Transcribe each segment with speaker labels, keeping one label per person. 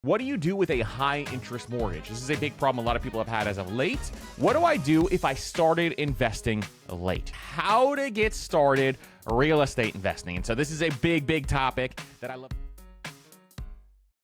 Speaker 1: What do you do with a high interest mortgage? This is a big problem a lot of people have had as of late. What do I do if I started investing late? How to get started real estate investing. And so this is a big topic that I love.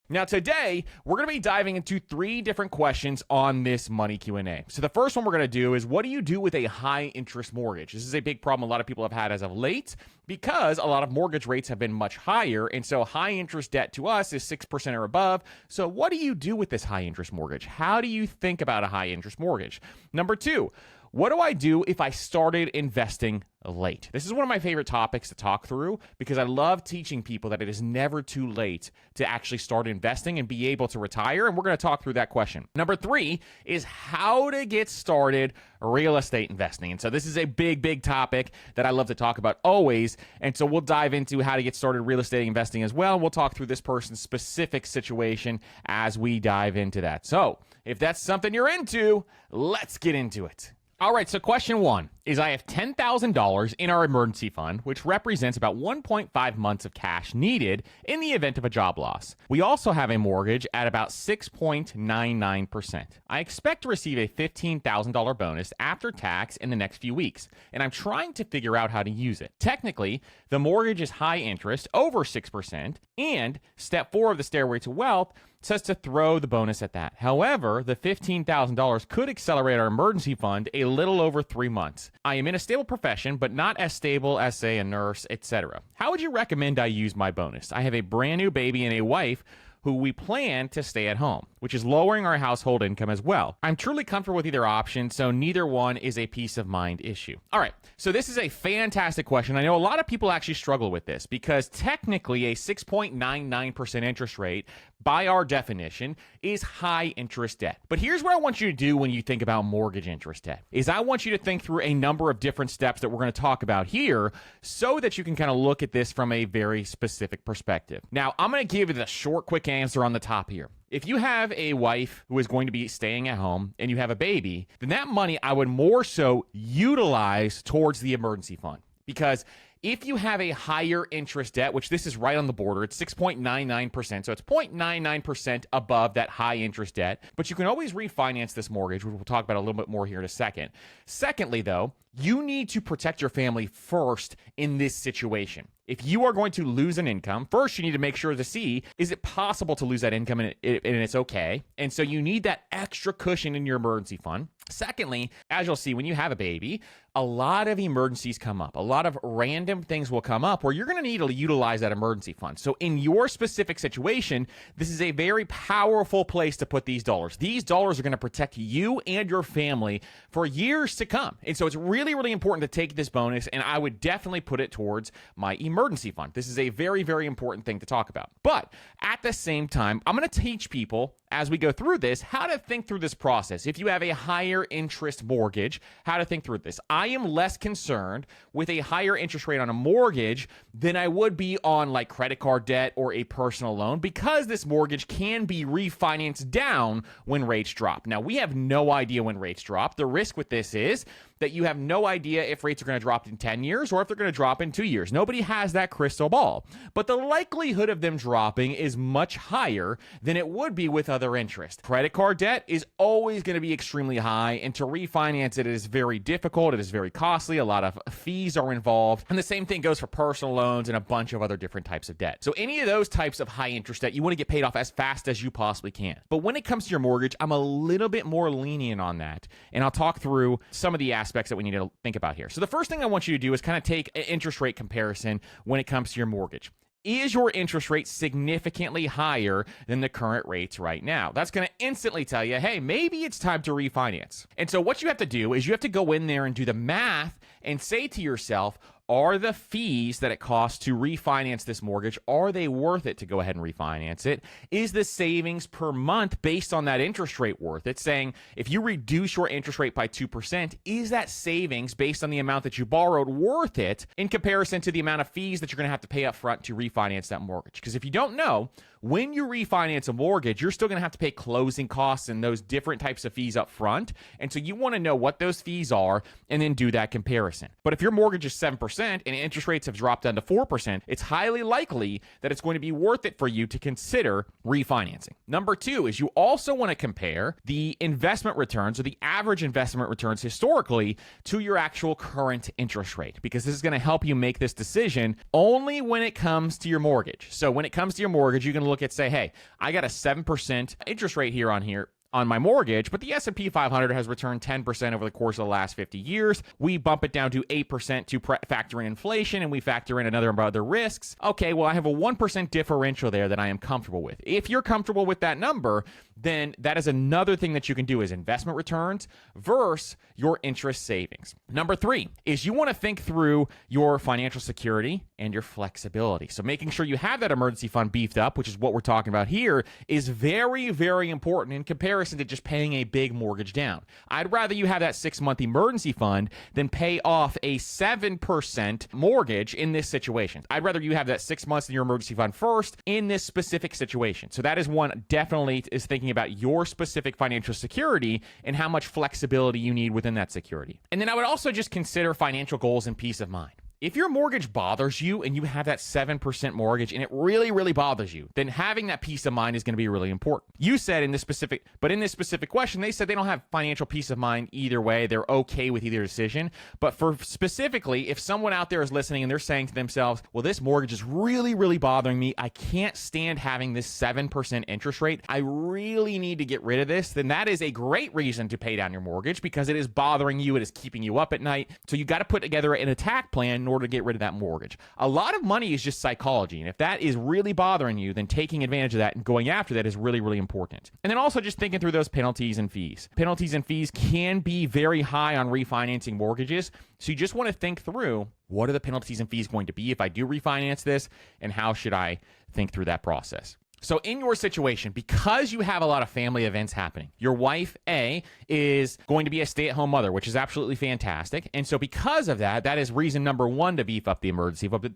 Speaker 1: Now today, we're going to be diving into 3 different questions on this money Q&A. So the first one we're going to do is, what do you do with a high interest mortgage? This is a big problem a lot of people have had as of late because a lot of mortgage rates have been much higher. And so high interest debt to us is 6% or above. So what do you do with this high interest mortgage? How do you think about a high interest mortgage? Number 2, what do I do if I started investing late? This is one of my favorite topics to talk through because I love teaching people that it is never too late to actually start investing and be able to retire. And we're going to talk through that question. Number 3 is how to get started real estate investing. And so this is a big topic that I love to talk about always. And so we'll dive into how to get started real estate investing as well. We'll talk through this person's specific situation as we dive into that. So if that's something you're into, let's get into it. All right, so question 1 is, I have $10,000 in our emergency fund, which represents about 1.5 months of cash needed in the event of a job loss. We also have a mortgage at about 6.99%. I expect to receive a $15,000 bonus after tax in the next few weeks, and I'm trying to figure out how to use it. Technically, the mortgage is high interest, over 6%, and step 4 of the Stairway to Wealth says to throw the bonus at that. However, the $15,000 could accelerate our emergency fund a little over 3 months. I am in a stable profession, but not as stable as, say, a nurse, etc. How would you recommend I use my bonus? I have a brand new baby and a wife who we plan to stay at home, which is lowering our household income as well. I'm truly comfortable with either option, so neither one is a peace of mind issue. All right, so this is a fantastic question. I know a lot of people actually struggle with this because technically a 6.99% interest rate, by our definition, is high interest debt. But here's what I want you to do when you think about mortgage interest debt, is I want you to think through a number of different steps that we're going to talk about here so that you can kind of look at this from a very specific perspective. Now, I'm going to give you the short, quick answer on the top here. If you have a wife who is going to be staying at home and you have a baby, then that money I would more so utilize towards the emergency fund. Because if you have a higher interest debt, which this is right on the border, it's 6.99%, so it's 0.99% above that high interest debt, but you can always refinance this mortgage, which we'll talk about a little bit more here in a second. Secondly, though, you need to protect your family first in this situation. If you are going to lose an income, first you need to make sure to see, is it possible to lose that income and it's okay? And so you need that extra cushion in your emergency fund. Secondly, as you'll see, when you have a baby, a lot of emergencies come up. A lot of random things will come up where you're going to need to utilize that emergency fund. So in your specific situation, this is a very powerful place to put these dollars. These dollars are going to protect you and your family for years to come. And so it's really important to take this bonus, and I would definitely put it towards my emergency fund. This is a very important thing to talk about. But at the same time, I'm going to teach people as we go through this how to think through this process. If you have a higher interest mortgage, how to think through this. I am less concerned with a higher interest rate on a mortgage than I would be on like credit card debt or a personal loan, because this mortgage can be refinanced down when rates drop. Now, we have no idea when rates drop. The risk with this is that you have no idea if rates are going to drop in 10 years or if they're going to drop in 2 years. Nobody has that crystal ball. But the likelihood of them dropping is much higher than it would be with other interest. Credit card debt is always going to be extremely high, and to refinance it is very difficult. It is very costly. A lot of fees are involved. And the same thing goes for personal loans and a bunch of other different types of debt. So any of those types of high interest debt, you want to get paid off as fast as you possibly can. But when it comes to your mortgage, I'm a little bit more lenient on that. And I'll talk through some of the aspects that we need to think about here. So the first thing I want you to do is kind of take an interest rate comparison when it comes to your mortgage. Is your interest rate significantly higher than the current rates right now? That's going to instantly tell you, hey, maybe it's time to refinance. And so what you have to do is you have to go in there and do the math and say to yourself, are the fees that it costs to refinance this mortgage, are they worth it to go ahead and refinance it? Is the savings per month based on that interest rate worth it? Saying, if you reduce your interest rate by 2%, is that savings based on the amount that you borrowed worth it in comparison to the amount of fees that you're going to have to pay up front to refinance that mortgage? Because if you don't know, when you refinance a mortgage, you're still going to have to pay closing costs and those different types of fees up front. And so you want to know what those fees are and then do that comparison. But if your mortgage is 7% and interest rates have dropped down to 4%, it's highly likely that it's going to be worth it for you to consider refinancing. Number two is you also want to compare the investment returns or the average investment returns historically to your actual current interest rate, because this is going to help you make this decision only when it comes to your mortgage. So when it comes to your mortgage, you can look at, say, hey, I got a 7% interest rate here on my mortgage, but the S&P 500 has returned 10% over the course of the last 50 years. We bump it down to 8% to factor in inflation, and we factor in another other risks. Okay, well, I have a 1% differential there that I am comfortable with. If you're comfortable with that number, then that is another thing that you can do is investment returns versus your interest savings. Number three is you want to think through your financial security and your flexibility. So making sure you have that emergency fund beefed up, which is what we're talking about here, is very, very important in comparison to just paying a big mortgage down. I'd rather you have that 6-month emergency fund than pay off a 7% mortgage in this situation. I'd rather you have that 6 months in your emergency fund first in this specific situation. So that is one definitely is thinking about your specific financial security and how much flexibility you need within that security. And then I would also just consider financial goals and peace of mind. If your mortgage bothers you and you have that 7% mortgage and it really, really bothers you, then having that peace of mind is going to be really important. You said in this specific question, they said they don't have financial peace of mind either way. They're okay with either decision. But for specifically, if someone out there is listening and they're saying to themselves, well, this mortgage is really, really bothering me. I can't stand having this 7% interest rate. I really need to get rid of this. Then that is a great reason to pay down your mortgage because it is bothering you. It is keeping you up at night. So you got to put together an attack plan in order to get rid of that mortgage. A lot of money is just psychology. And if that is really bothering you, then taking advantage of that and going after that is really, really important. And then also just thinking through those penalties and fees. Penalties and fees can be very high on refinancing mortgages. So you just want to think through what are the penalties and fees going to be if I do refinance this, and how should I think through that process. So in your situation, because you have a lot of family events happening, your wife, A, is going to be a stay-at-home mother, which is absolutely fantastic. And so because of that, that is reason number one to beef up the emergency fund.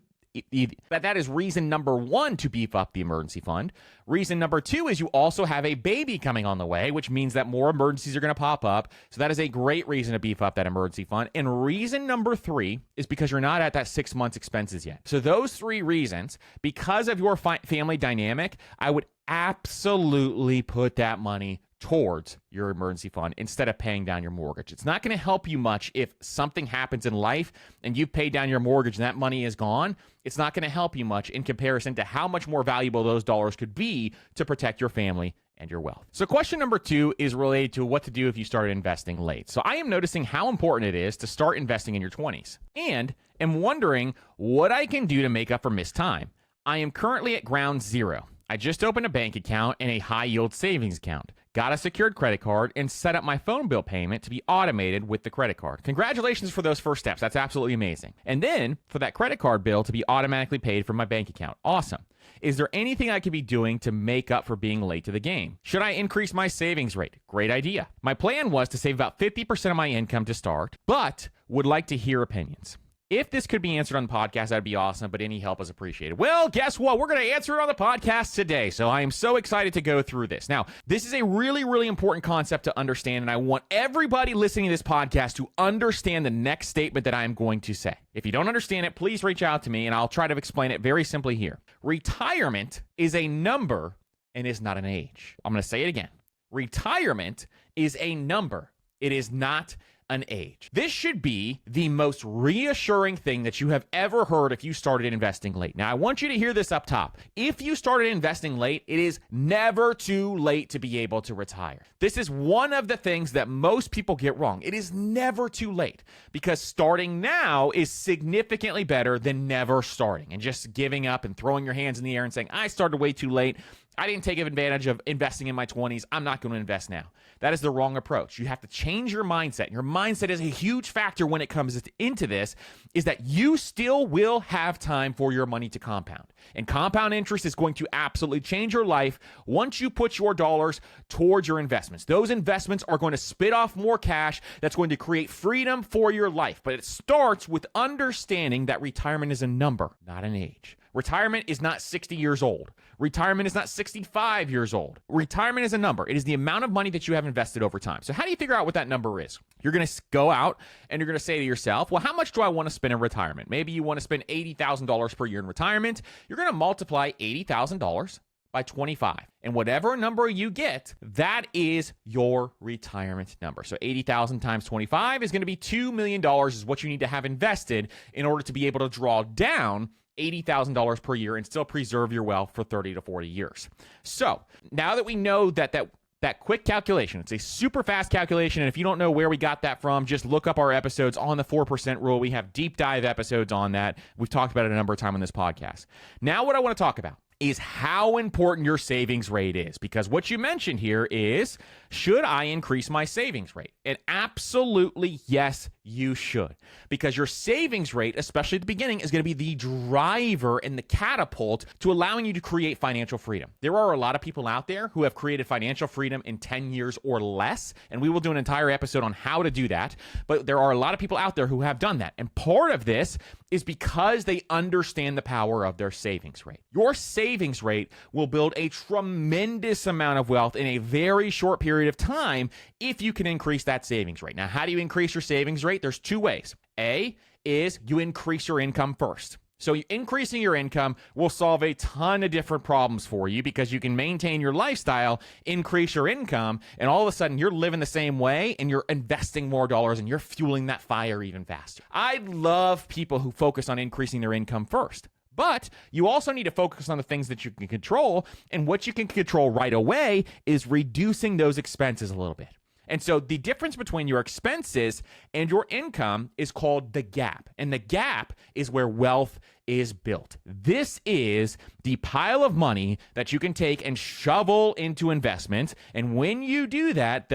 Speaker 1: That is reason number one to beef up the emergency fund. Reason number two is you also have a baby coming on the way, which means that more emergencies are going to pop up. So that is a great reason to beef up that emergency fund. And reason number three is because you're not at that 6 months expenses yet. So those three reasons, because of your family dynamic, I would absolutely put that money towards your emergency fund instead of paying down your mortgage. It's not going to help you much if something happens in life and you've paid down your mortgage and that money is gone. It's not going to help you much in comparison to how much more valuable those dollars could be to protect your family and your wealth. So question number two is related to what to do if you started investing late. So I am noticing how important it is to start investing in your 20s and am wondering what I can do to make up for missed time. I am currently at ground zero. I just opened a bank account and a high yield savings account. Got a secured credit card, and set up my phone bill payment to be automated with the credit card. Congratulations for those first steps. That's absolutely amazing. And then for that credit card bill to be automatically paid from my bank account. Awesome. Is there anything I could be doing to make up for being late to the game? Should I increase my savings rate? Great idea. My plan was to save about 50% of my income to start, but would like to hear opinions. If this could be answered on the podcast, that'd be awesome, but any help is appreciated. Well, guess what? We're going to answer it on the podcast today, so I am so excited to go through this. Now, this is a really, really important concept to understand, and I want everybody listening to this podcast to understand the next statement that I am going to say. If you don't understand it, please reach out to me, and I'll try to explain it very simply here. Retirement is a number and is not an age. I'm going to say it again. Retirement is a number. It is not an age. This should be the most reassuring thing that you have ever heard if you started investing late. Now, I want you to hear this up top. If you started investing late, it is never too late to be able to retire. This is one of the things that most people get wrong. It is never too late because starting now is significantly better than never starting and just giving up and throwing your hands in the air and saying, I started way too late. I didn't take advantage of investing in my 20s. I'm not going to invest now. That is the wrong approach. You have to change your mindset. Your mindset is a huge factor when it comes into this, is that you still will have time for your money to compound. And compound interest is going to absolutely change your life once you put your dollars towards your investments. Those investments are going to spit off more cash that's going to create freedom for your life. But it starts with understanding that retirement is a number, not an age. Retirement is not 60 years old. Retirement is not 65 years old. Retirement is a number. It is the amount of money that you have invested over time. So how do you figure out what that number is? You're going to go out and you're going to say to yourself, well, how much do I want to spend in retirement? Maybe you want to spend $80,000 per year in retirement. You're going to multiply $80,000 by 25. And whatever number you get, that is your retirement number. So 80,000 times 25 is going to be $2 million is what you need to have invested in order to be able to draw down $80,000 per year and still preserve your wealth for 30 to 40 years. So now that we know that quick calculation, it's a super fast calculation. And if you don't know where we got that from, just look up our episodes on the 4% rule. We have deep dive episodes on that. We've talked about it a number of times on this podcast. Now what I want to talk about is how important your savings rate is. Because what you mentioned here is, should I increase my savings rate? And absolutely yes, you should. Because your savings rate, especially at the beginning, is going to be the driver and the catapult to allowing you to create financial freedom. There are a lot of people out there who have created financial freedom in 10 years or less, and we will do an entire episode on how to do that. But there are a lot of people out there who have done that. And part of this is because they understand the power of their savings rate. Your savings rate will build a tremendous amount of wealth in a very short period of time if you can increase that savings rate. Now, how do you increase your savings rate? There's two ways. A is you increase your income first. So increasing your income will solve a ton of different problems for you because you can maintain your lifestyle, increase your income, and all of a sudden you're living the same way and you're investing more dollars and you're fueling that fire even faster. I love people who focus on increasing their income first. But you also need to focus on the things that you can control, and what you can control right away is reducing those expenses a little bit. And so the difference between your expenses and your income is called the gap. And the gap is where wealth is built. This is the pile of money that you can take and shovel into investments. And when you do that,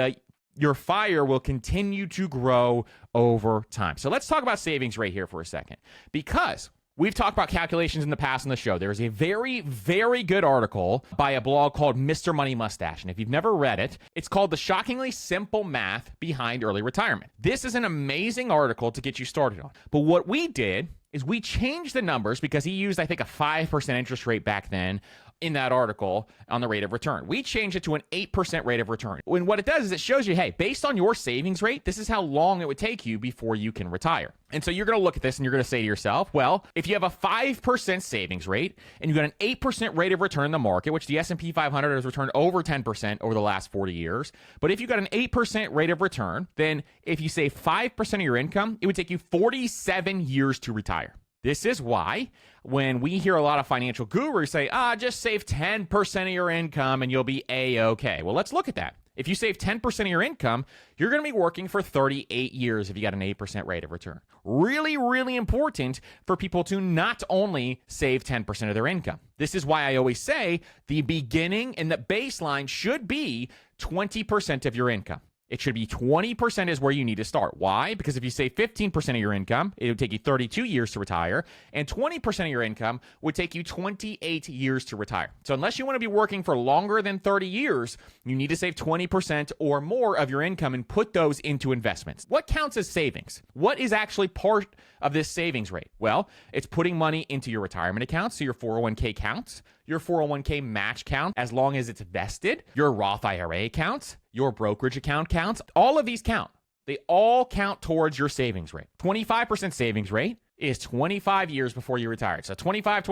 Speaker 1: your fire will continue to grow over time. So let's talk about savings rate here for a second, because we've talked about calculations in the past on the show. There's a very, very good article by a blog called Mr. Money Mustache. And if you've never read it, it's called The Shockingly Simple Math Behind Early Retirement. This is an amazing article to get you started on. But what we did is we changed the numbers because he used, I think, a 5% interest rate back then in that article on the rate of return. We changed it to an 8% rate of return. And what it does is it shows you, hey, based on your savings rate, this is how long it would take you before you can retire. And so you're going to look at this and you're going to say to yourself, well, if you have a 5% savings rate and you got an 8% rate of return in the market, which the S&P 500 has returned over 10% over the last 40 years, but if you got an 8% rate of return, then if you save 5% of your income, it would take you 47 years to retire. This is why when we hear a lot of financial gurus say, just save 10% of your income and you'll be A-okay. Well, let's look at that. If you save 10% of your income, you're going to be working for 38 years if you got an 8% rate of return. Really, really important for people to not only save 10% of their income. This is why I always say the beginning and the baseline should be 20% of your income. It should be 20% is where you need to start. Why? Because if you save 15% of your income, it would take you 32 years to retire, and 20% of your income would take you 28 years to retire. So unless you want to be working for longer than 30 years, you need to save 20% or more of your income and put those into investments. What counts as savings? What is actually part of this savings rate? Well, it's putting money into your retirement account, so your 401k counts. Your 401k match count, as long as it's vested, your Roth IRA counts, your brokerage account counts. All of these count. They all count towards your savings rate. 25% savings rate is 25 years before you retire. So 25.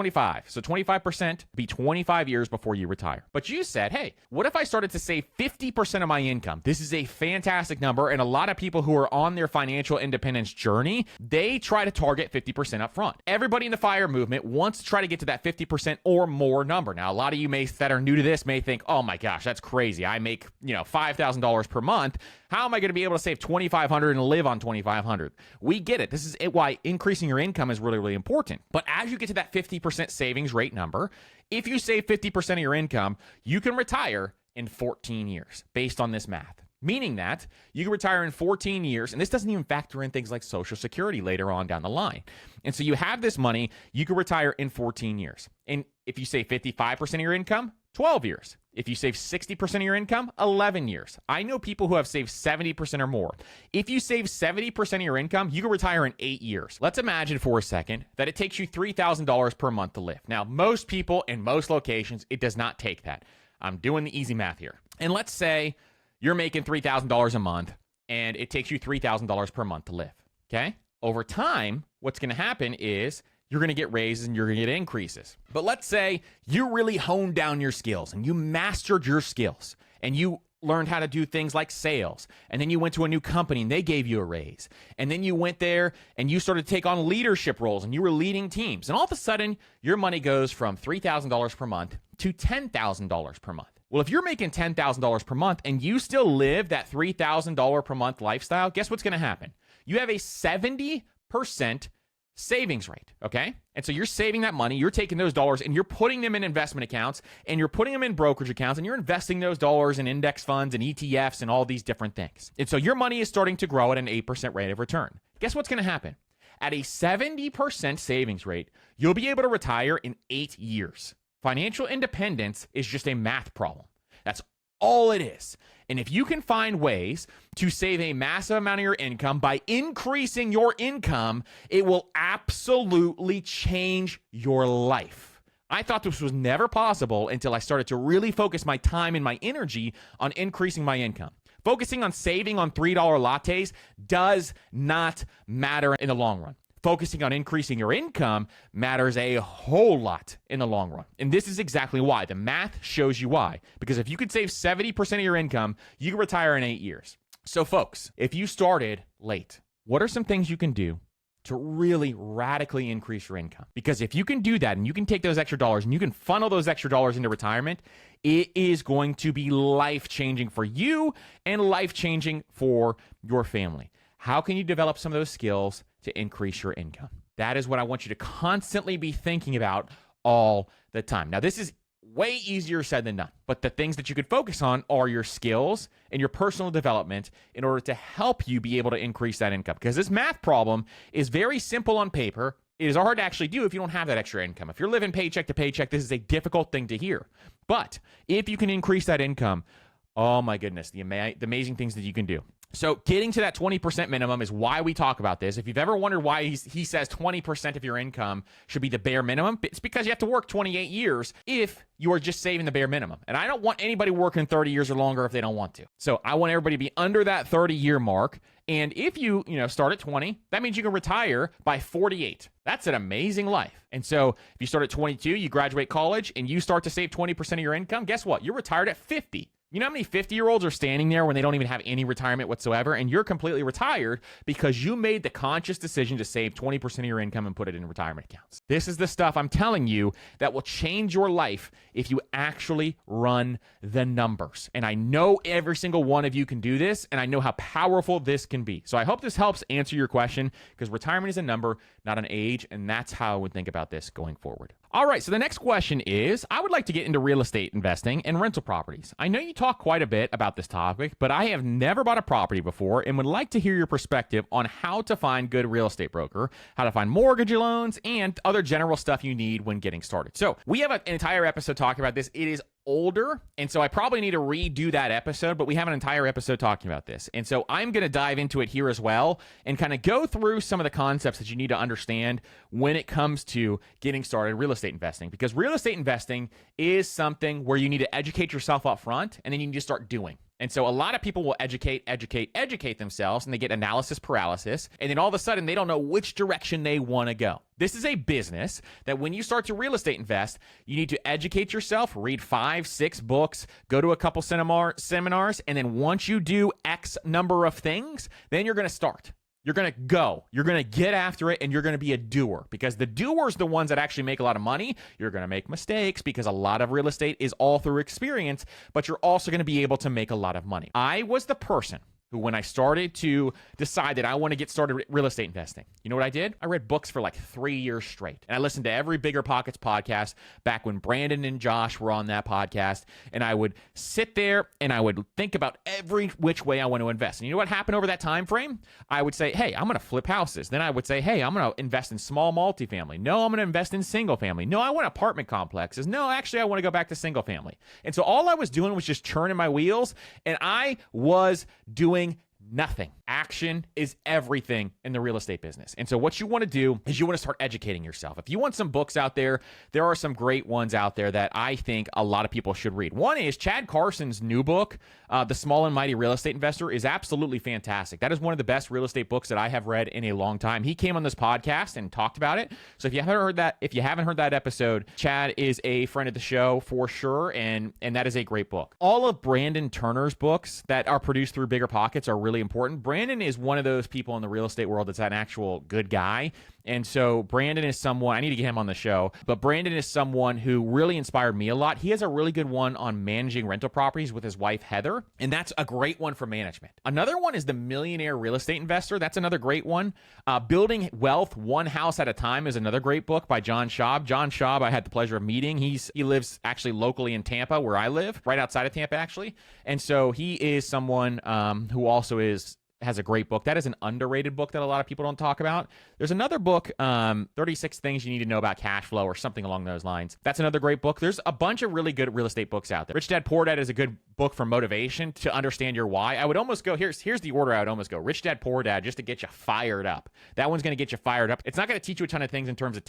Speaker 1: So 25% be 25 years before you retire. But you said, hey, what if I started to save 50% of my income? This is a fantastic number. And a lot of people who are on their financial independence journey, they try to target 50% up front. Everybody in the FIRE movement wants to try to get to that 50% or more number. Now, a lot of you that are new to this may think, oh my gosh, that's crazy. I make, $5,000 per month. How am I going to be able to save $2,500 and live on $2,500? We get it. This is why increasing your income is really, really important. But as you get to that 50% savings rate number, if you save 50% of your income, you can retire in 14 years based on this math. Meaning that you can retire in 14 years, and this doesn't even factor in things like Social Security later on down the line. And so you have this money, you can retire in 14 years. And if you save 55% of your income, 12 years. If you save 60% of your income, 11 years. I know people who have saved 70% or more. If you save 70% of your income, you can retire in 8 years. Let's imagine for a second that it takes you $3,000 per month to live. Now, most people in most locations, it does not take that. I'm doing the easy math here. And let's say you're making $3,000 a month and it takes you $3,000 per month to live, okay? Over time, what's going to happen is you're going to get raises and you're going to get increases. But let's say you really honed down your skills and you mastered your skills and you learned how to do things like sales. And then you went to a new company and they gave you a raise. And then you went there and you started to take on leadership roles and you were leading teams. And all of a sudden, your money goes from $3,000 per month to $10,000 per month. Well, if you're making $10,000 per month and you still live that $3,000 per month lifestyle, guess what's going to happen? You have a 70% savings rate, okay? And so you're saving that money, you're taking those dollars and you're putting them in investment accounts and you're putting them in brokerage accounts and you're investing those dollars in index funds and ETFs and all these different things. And so your money is starting to grow at an 8% rate of return. Guess what's going to happen? At a 70% savings rate, you'll be able to retire in 8 years. Financial independence is just a math problem. That's all it is. And if you can find ways to save a massive amount of your income by increasing your income, it will absolutely change your life. I thought this was never possible until I started to really focus my time and my energy on increasing my income. Focusing on saving on $3 lattes does not matter in the long run. Focusing on increasing your income matters a whole lot in the long run. And this is exactly why. The math shows you why. Because if you could save 70% of your income, you can retire in 8 years. So folks, if you started late, what are some things you can do to really radically increase your income? Because if you can do that and you can take those extra dollars and you can funnel those extra dollars into retirement, it is going to be life-changing for you and life-changing for your family. How can you develop some of those skills to increase your income? That is what I want you to constantly be thinking about all the time. Now, this is way easier said than done, but the things that you could focus on are your skills and your personal development in order to help you be able to increase that income. Because this math problem is very simple on paper. It is hard to actually do if you don't have that extra income. If you're living paycheck to paycheck, this is a difficult thing to hear. But if you can increase that income, oh my goodness, the amazing things that you can do. So getting to that 20% minimum is why we talk about this. If you've ever wondered why he says 20% of your income should be the bare minimum, it's because you have to work 28 years if you are just saving the bare minimum. And I don't want anybody working 30 years or longer if they don't want to. So I want everybody to be under that 30-year mark. And if you start at 20, that means you can retire by 48. That's an amazing life. And so if you start at 22, you graduate college and you start to save 20% of your income, guess what? You're retired at 50. You know how many 50-year-olds are standing there when they don't even have any retirement whatsoever, and you're completely retired because you made the conscious decision to save 20% of your income and put it in retirement accounts. This is the stuff I'm telling you that will change your life if you actually run the numbers. And I know every single one of you can do this, and I know how powerful this can be. So I hope this helps answer your question, because retirement is a number, not an age, and that's how I would think about this going forward. All right, so the next question is, I would like to get into real estate investing and rental properties. I know you talk quite a bit about this topic, but I have never bought a property before and would like to hear your perspective on how to find good real estate broker, how to find mortgage loans, and other general stuff you need when getting started. So we have an entire episode talking about this. It is older, and so I probably need to redo that episode, but we have an entire episode talking about this. And so I'm going to dive into it here as well and kind of go through some of the concepts that you need to understand when it comes to getting started in real estate investing, because real estate investing is something where you need to educate yourself up front and then you need to start doing. And so a lot of people will educate themselves, and they get analysis paralysis. And then all of a sudden, they don't know which direction they want to go. This is a business that when you start to real estate invest, you need to educate yourself, read 5-6 books, go to a couple seminars. And then once you do X number of things, then you're going to start. You're going to go. You're going to get after it, and you're going to be a doer, because the doers are the ones that actually make a lot of money. You're going to make mistakes because a lot of real estate is all through experience, but you're also going to be able to make a lot of money. I was the person who, when I started to decide that I want to get started with real estate investing, you know what I did? I read books for like 3 years straight. And I listened to every Bigger Pockets podcast back when Brandon and Josh were on that podcast. And I would sit there and I would think about every which way I want to invest. And you know what happened over that time frame? I would say, hey, I'm going to flip houses. Then I would say, hey, I'm going to invest in small multifamily. No, I'm going to invest in single family. No, I want apartment complexes. No, actually, I want to go back to single family. And so all I was doing was just churning my wheels, and I was doing nothing. Action is everything in the real estate business. And so what you want to do is you want to start educating yourself. If you want some books out there, there are some great ones out there that I think a lot of people should read. One is Chad Carson's new book, The Small and Mighty Real Estate Investor, is absolutely fantastic. That is one of the best real estate books that I have read in a long time. He came on this podcast and talked about it. So if you haven't heard that episode, Chad is a friend of the show for sure, and that is a great book. All of Brandon Turner's books that are produced through Bigger Pockets are really important. Brandon is one of those people in the real estate world that's an actual good guy. And so Brandon is someone, I need to get him on the show, but Brandon is someone who really inspired me a lot. He has a really good one on managing rental properties with his wife, Heather, and that's a great one for management. Another one is The Millionaire Real Estate Investor. That's another great one. Building Wealth One House at a Time is another great book by John Schaub. John Schaub, I had the pleasure of meeting. He lives actually locally in Tampa, where I live, right outside of Tampa, actually. And so he is someone who also has a great book. That is an underrated book that a lot of people don't talk about. There's another book, 36 Things You Need to Know About Cash Flow, or something along those lines. That's another great book. There's a bunch of really good real estate books out there. Rich Dad Poor Dad is a good book for motivation to understand your why. I would almost go, here's the order I would almost go. Rich Dad Poor Dad, just to get you fired up. That one's going to get you fired up. It's not going to teach you a ton of things in terms of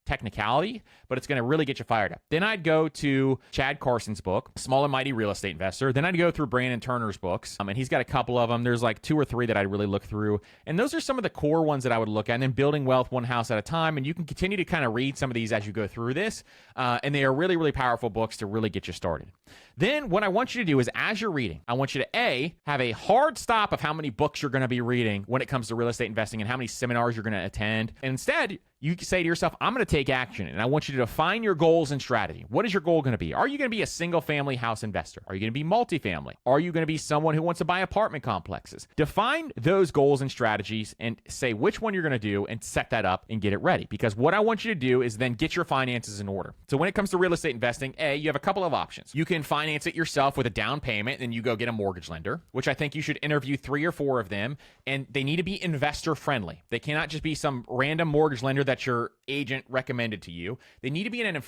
Speaker 1: technicality, but it's going to really get you fired up. Then I'd go to Chad Carson's book, Small and Mighty Real Estate Investor. Then I'd go through Brandon Turner's books, and he's got a couple of them. There's like 2 or 3 that I'd really look through, and those are some of the core ones that I would look at. And then Building Wealth One House at a Time, and you can continue to kind of read some of these as you go through this, and they are really, really powerful books to really get you started. Then what I want you to do is, as you're reading, I want you to have a hard stop of how many books you're going to be reading when it comes to real estate investing and how many seminars you're going to attend. And instead, you say to yourself, I'm going to take action, and I want you to define your goals and strategy. What is your goal going to be? Are you going to be a single family house investor? Are you going to be multifamily? Are you going to be someone who wants to buy apartment complexes? Define those goals and strategies and say which one you're going to do, and set that up and get it ready. Because what I want you to do is then get your finances in order. So when it comes to real estate investing, you have a couple of options. You can finance it yourself with a down payment, and you go get a mortgage lender, which I think you should interview 3 or 4 of them, and they need to be investor friendly. They cannot just be some random mortgage lender that your agent recommended to you. They need to be an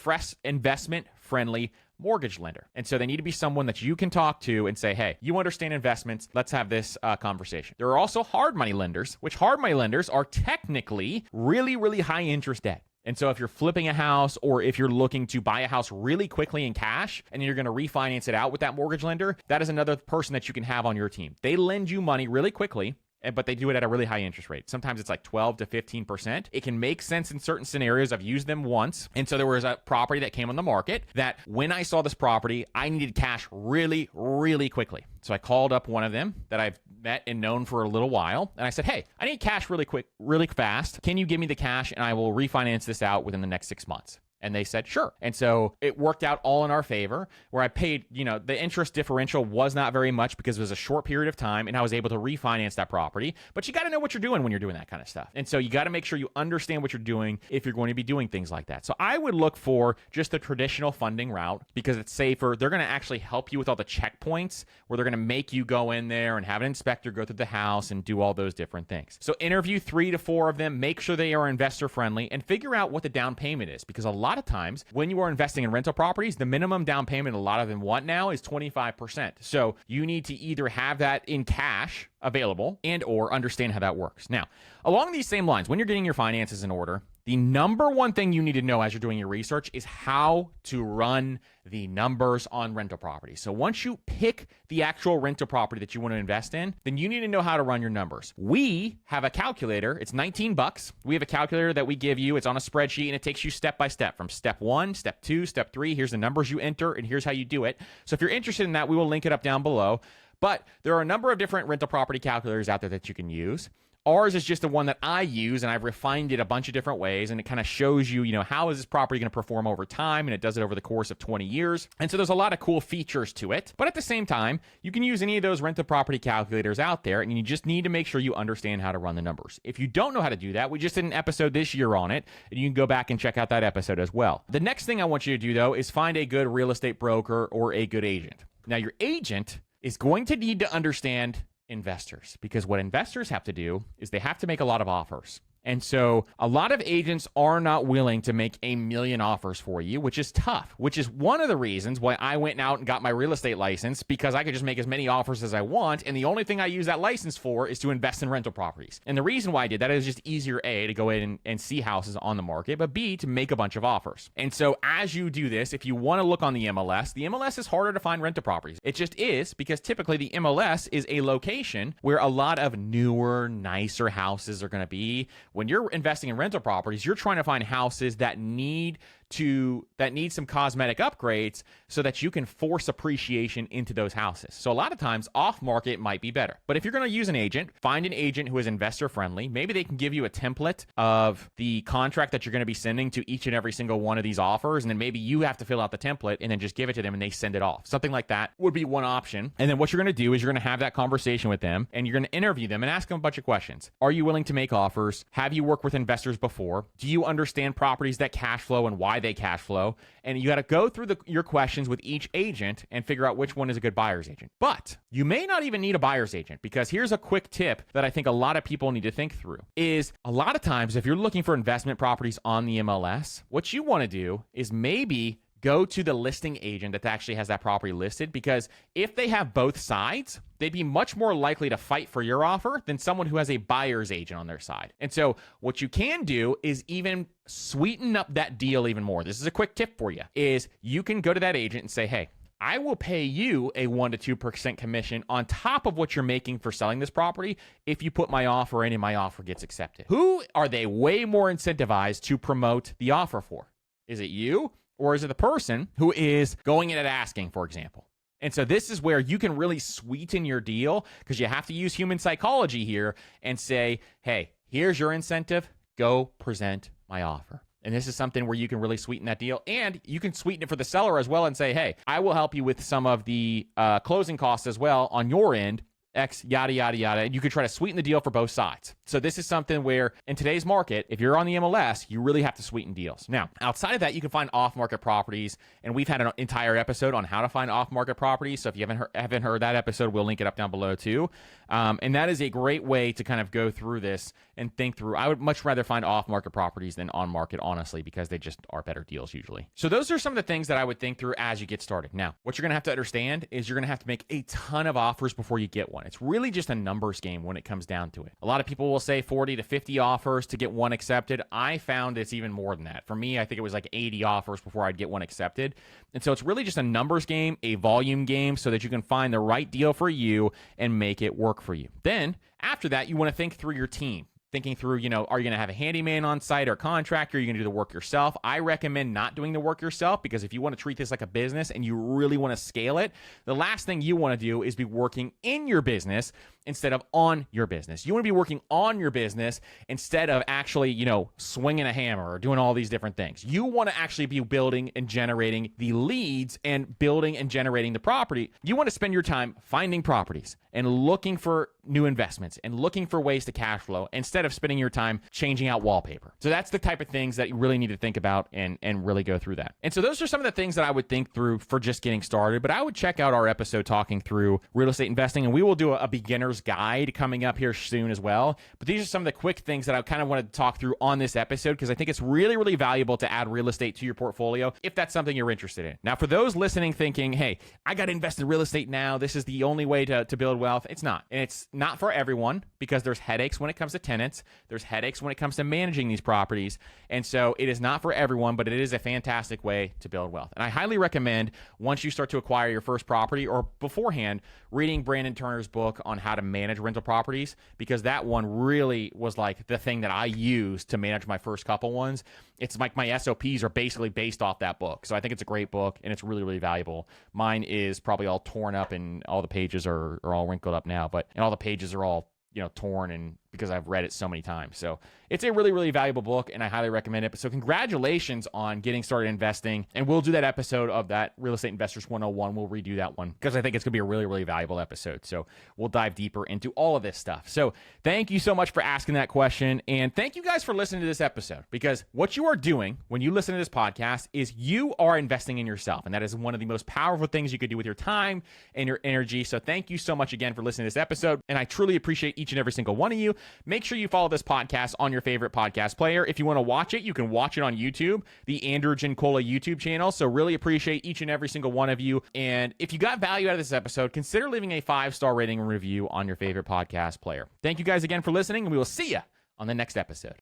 Speaker 1: investment friendly mortgage lender. And so they need to be someone that you can talk to and say, hey, you understand investments. Let's have this conversation. There are also hard money lenders, which hard money lenders are technically really, really high interest debt. And so if you're flipping a house, or if you're looking to buy a house really quickly in cash and you're going to refinance it out with that mortgage lender, that is another person that you can have on your team. They lend you money really quickly, but they do it at a really high interest rate. Sometimes it's like 12 to 15%. It can make sense in certain scenarios. I've used them once. And so there was a property that came on the market that when I saw this property, I needed cash really, really quickly. So I called up one of them that I've met and known for a little while. And I said, hey, I need cash really quick, really fast. Can you give me the cash and I will refinance this out within the next 6 months? And they said, sure. And so it worked out all in our favor, where I paid, the interest differential was not very much because it was a short period of time, and I was able to refinance that property. But you got to know what you're doing when you're doing that kind of stuff. And so you got to make sure you understand what you're doing if you're going to be doing things like that. So I would look for just the traditional funding route because it's safer. They're going to actually help you with all the checkpoints where they're going to make you go in there and have an inspector go through the house and do all those different things. So interview 3 to 4 of them, make sure they are investor friendly, and figure out what the down payment is, because a lot of times when you are investing in rental properties, the minimum down payment a lot of them want now is 25%. So you need to either have that in cash available and or understand how that works. Now, along these same lines, when you're getting your finances in order, the number one thing you need to know as you're doing your research is how to run the numbers on rental properties. So once you pick the actual rental property that you want to invest in, then you need to know how to run your numbers. We have a calculator. It's $19. We have a calculator that we give you. It's on a spreadsheet, and it takes you step by step from step 1, step 2, step 3. Here's the numbers you enter, and here's how you do it. So if you're interested in that, we will link it up down below. But there are a number of different rental property calculators out there that you can use. Ours is just the one that I use, and I've refined it a bunch of different ways, and it kind of shows you, how is this property going to perform over time, and it does it over the course of 20 years. And so there's a lot of cool features to it. But at the same time, you can use any of those rental property calculators out there, and you just need to make sure you understand how to run the numbers. If you don't know how to do that, we just did an episode this year on it, and you can go back and check out that episode as well. The next thing I want you to do, though, is find a good real estate broker or a good agent. Now, your agent is going to need to understand investors, because what investors have to do is they have to make a lot of offers. And so a lot of agents are not willing to make 1 million offers for you, which is tough, which is one of the reasons why I went out and got my real estate license, because I could just make as many offers as I want. And the only thing I use that license for is to invest in rental properties. And the reason why I did that is just easier, A, to go in and see houses on the market, but B, to make a bunch of offers. And so as you do this, if you want to look on the MLS is harder to find rental properties. It just is, because typically the MLS is a location where a lot of newer, nicer houses are going to be. When you're investing in rental properties, you're trying to find houses that need some cosmetic upgrades so that you can force appreciation into those houses. So a lot of times off market might be better. But if you're going to use an agent, find an agent who is investor friendly. Maybe they can give you a template of the contract that you're going to be sending to each and every single one of these offers, and then maybe you have to fill out the template and then just give it to them and they send it off. Something like that would be one option. And then what you're going to do is you're going to have that conversation with them, and you're going to interview them and ask them a bunch of questions. Are you willing to make offers? Have you worked with investors before? Do you understand properties that cash flow and why they cash flow? And you got to go through your questions with each agent and figure out which one is a good buyer's agent. But you may not even need a buyer's agent, because here's a quick tip that I think a lot of people need to think through is a lot of times if you're looking for investment properties on the MLS, what you want to do is maybe go to the listing agent that actually has that property listed, because if they have both sides, they'd be much more likely to fight for your offer than someone who has a buyer's agent on their side. And so what you can do is even sweeten up that deal even more. This is a quick tip for you, is you can go to that agent and say, hey, I will pay you a 1% to 2% commission on top of what you're making for selling this property if you put my offer in and my offer gets accepted. Who are they way more incentivized to promote the offer for? Is it you? Or is it the person who is going in and asking, for example? And so this is where you can really sweeten your deal, because you have to use human psychology here and say, hey, here's your incentive. Go present my offer. And this is something where you can really sweeten that deal, and you can sweeten it for the seller as well and say, hey, I will help you with some of the closing costs as well on your end. X, yada, yada, yada. And you can try to sweeten the deal for both sides. So this is something where in today's market, if you're on the MLS, you really have to sweeten deals. Now, outside of that, you can find off-market properties. And we've had an entire episode on how to find off-market properties. So if you haven't heard that episode, we'll link it up down below too. And that is a great way to kind of go through this and think through. I would much rather find off-market properties than on-market, honestly, because they just are better deals usually. So those are some of the things that I would think through as you get started. Now, what you're going to have to understand is you're going to have to make a ton of offers before you get one. It's really just a numbers game when it comes down to it. A lot of people will say 40 to 50 offers to get one accepted. I found it's even more than that. For me, I think it was like 80 offers before I'd get one accepted. And so it's really just a numbers game, a volume game, so that you can find the right deal for you and make it work for you. Then after that, you want to think through your team. Thinking through, are you going to have a handyman on site or contractor? Are you going to do the work yourself? I recommend not doing the work yourself, because if you want to treat this like a business and you really want to scale it, the last thing you want to do is be working in your business instead of on your business. You want to be working on your business instead of actually, swinging a hammer or doing all these different things. You want to actually be building and generating the leads and building and generating the property. You want to spend your time finding properties and looking for new investments and looking for ways to cash flow instead of spending your time changing out wallpaper. So that's the type of things that you really need to think about and really go through that. And so those are some of the things that I would think through for just getting started, but I would check out our episode talking through real estate investing, and we will do a beginner's guide coming up here soon as well. But these are some of the quick things that I kind of wanted to talk through on this episode, because I think it's really, really valuable to add real estate to your portfolio if that's something you're interested in. Now, for those listening thinking, hey, I got to invest in real estate now, this is the only way to build wealth. It's not. And it's not for everyone, because there's headaches when it comes to tenants. There's headaches when it comes to managing these properties. And so it is not for everyone, but it is a fantastic way to build wealth. And I highly recommend, once you start to acquire your first property or beforehand, reading Brandon Turner's book on how to manage rental properties, because that one really was like the thing that I used to manage my first couple ones. It's like my SOPs are basically based off that book. So I think it's a great book, and it's really, really valuable. Mine is probably all torn up and all the pages are all wrinkled up now, and all the pages are all torn and because I've read it so many times. So it's a really, really valuable book, and I highly recommend it. So congratulations on getting started investing. And we'll do that episode of that Real Estate Investors 101. We'll redo that one because I think it's going to be a really, really valuable episode. So we'll dive deeper into all of this stuff. So thank you so much for asking that question. And thank you guys for listening to this episode, because what you are doing when you listen to this podcast is you are investing in yourself. And that is one of the most powerful things you could do with your time and your energy. So thank you so much again for listening to this episode. And I truly appreciate each and every single one of you. Make sure you follow this podcast on your favorite podcast player. If you want to watch it, you can watch it on YouTube, the Andrew Gincola YouTube channel. So really appreciate each and every single one of you. And if you got value out of this episode, consider leaving a 5-star rating and review on your favorite podcast player. Thank you guys again for listening, and we will see you on the next episode.